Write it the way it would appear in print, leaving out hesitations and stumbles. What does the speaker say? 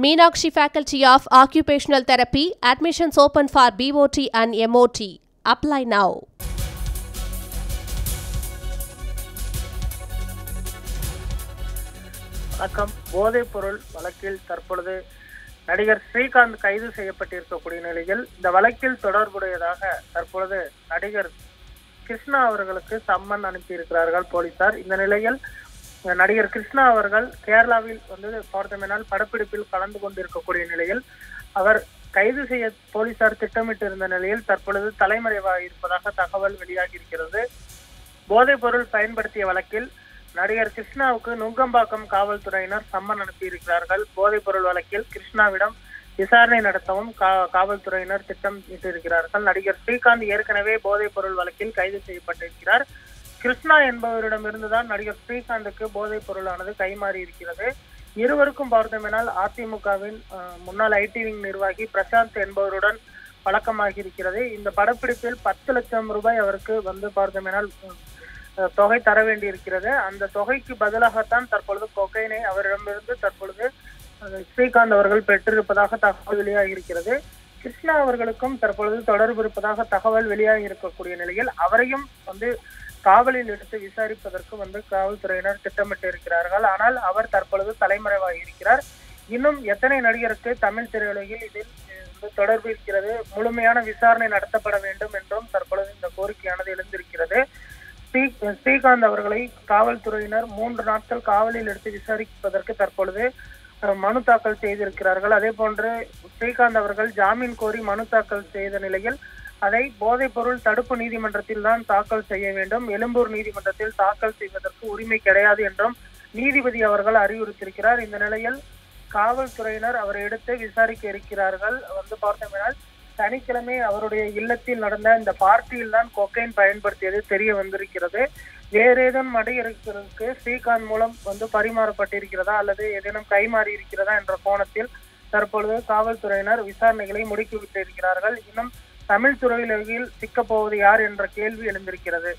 Meenakshi Faculty of Occupational Therapy, admissions open for BOT and MOT. Apply now. வணக்கம். போதைப் பொருள் வழக்கில் தற்பொழுது நடிகர் ஸ்ரீகாந்த் கைது செய்யப்பட்டிருக்கக்கூடிய நிலையில் இந்த வழக்கில் தொடர்புடையதாக தற்பொழுது நடிகர் கிருஷ்ணா அவர்களுக்கு சம்மன் அனுப்பியிருக்கிறார்கள் போலீசார். இந்த நிலையில் நடிகர் கிருஷ்ணா அவர்கள் கேரளாவில் பார்த்தோமெனால் படப்பிடிப்பில் கலந்து கொண்டிருக்கக்கூடிய நிலையில் அவர் கைது செய்ய போலீசார் திட்டமிட்டிருந்த நிலையில் தற்பொழுது தலைமறைவாக இருப்பதாக தகவல் வெளியாகி இருக்கிறது. போதைப் பொருள் பயன்படுத்திய வழக்கில் நடிகர் கிருஷ்ணாவுக்கு நுங்கம்பாக்கம் காவல்துறையினர் சம்மன் அனுப்பியிருக்கிறார்கள். போதைப் பொருள் வழக்கில் கிருஷ்ணாவிடம் விசாரணை நடத்தவும் காவல்துறையினர் திட்டமிட்டிருக்கிறார்கள். நடிகர் ஸ்ரீகாந்த் ஏற்கனவே போதைப் பொருள் வழக்கில் கைது செய்யப்பட்டிருக்கிறார். கிருஷ்ணா என்பவரிடமிருந்துதான் நடிகர் ஸ்ரீகாந்துக்கு போதைப் பொருளானது கைமாறி இருக்கிறது. இருவருக்கும் பார்த்தோமெனால் அதிமுகவின் முன்னாள் ஐடி விங் நிர்வாகி பிரசாந்த் என்பவருடன் பழக்கமாகி இருக்கிறது. இந்த படப்பிடிப்பில் 10 லட்சம் ரூபாய் அவருக்கு பார்த்தோமெனால் தொகை தர வேண்டி இருக்கிறது. அந்த தொகைக்கு பதிலாகத்தான் தற்பொழுது கொக்கைனை அவரிடமிருந்து தற்பொழுது ஸ்ரீகாந்த் அவர்கள் பெற்றிருப்பதாக தகவல் வெளியாகி இருக்கிறது. கிருஷ்ணா அவர்களுக்கும் தற்பொழுது தொடர்பு இருப்பதாக தகவல் வெளியாகி இருக்கக்கூடிய நிலையில் அவரையும் காவலில் எடுத்து விசாரிப்பதற்கு காவல்துறையினர் திட்டமிட்டு இருக்கிறார்கள். ஆனால் அவர் தற்பொழுது தலைமறைவாகி இருக்கிறார். இன்னும் எத்தனை நடிகருக்கு தமிழ் திரையுலகில் இதில் தொடர்பு இருக்கிறது, முழுமையான விசாரணை நடத்தப்பட வேண்டும் என்றும் தற்பொழுது இந்த கோரிக்கையானது எழுந்திருக்கிறது. ஸ்ரீகாந்த் அவர்களை காவல்துறையினர் 3 நாட்கள் காவலில் எடுத்து விசாரிப்பதற்கு தற்பொழுது மனு தாக்கல் செய்திருக்கிறார்கள். அதே போன்று ஸ்ரீகாந்த் அவர்கள் ஜாமீன் கோரி மனு தாக்கல் செய்த நிலையில் அதை போதைப் பொருள் தடுப்பு நீதிமன்றத்தில் தான் தாக்கல் செய்ய வேண்டும், எழும்பூர் நீதிமன்றத்தில் தாக்கல் செய்வதற்கு உரிமை கிடையாது என்றும் நீதிபதி அவர்கள் அறிவுறுத்தியிருக்கிறார். இந்த நிலையில் காவல்துறையினர் அவரை எடுத்து விசாரிக்க இருக்கிறார்கள். பார்த்தோம்னால் சனிக்கிழமை அவருடைய இல்லத்தில் நடந்த இந்த பார்ட்டியில் தான் கொக்கைன் பயன்படுத்தியது தெரிய வந்திருக்கிறது. வேற ஏதேனும் நடிகர்களுக்கு ஸ்ரீகாந்த் மூலம் பரிமாறப்பட்டிருக்கிறதா அல்லது ஏதேனும் கைமாறி இருக்கிறதா என்ற கோணத்தில் தற்பொழுது காவல்துறையினர் விசாரணைகளை முடுக்கிவிட்டு இருக்கிறார்கள். இன்னும் தமிழ் துறையுலகில் சிக்கப்போவது யார் என்ற கேள்வி எழுந்திருக்கிறது.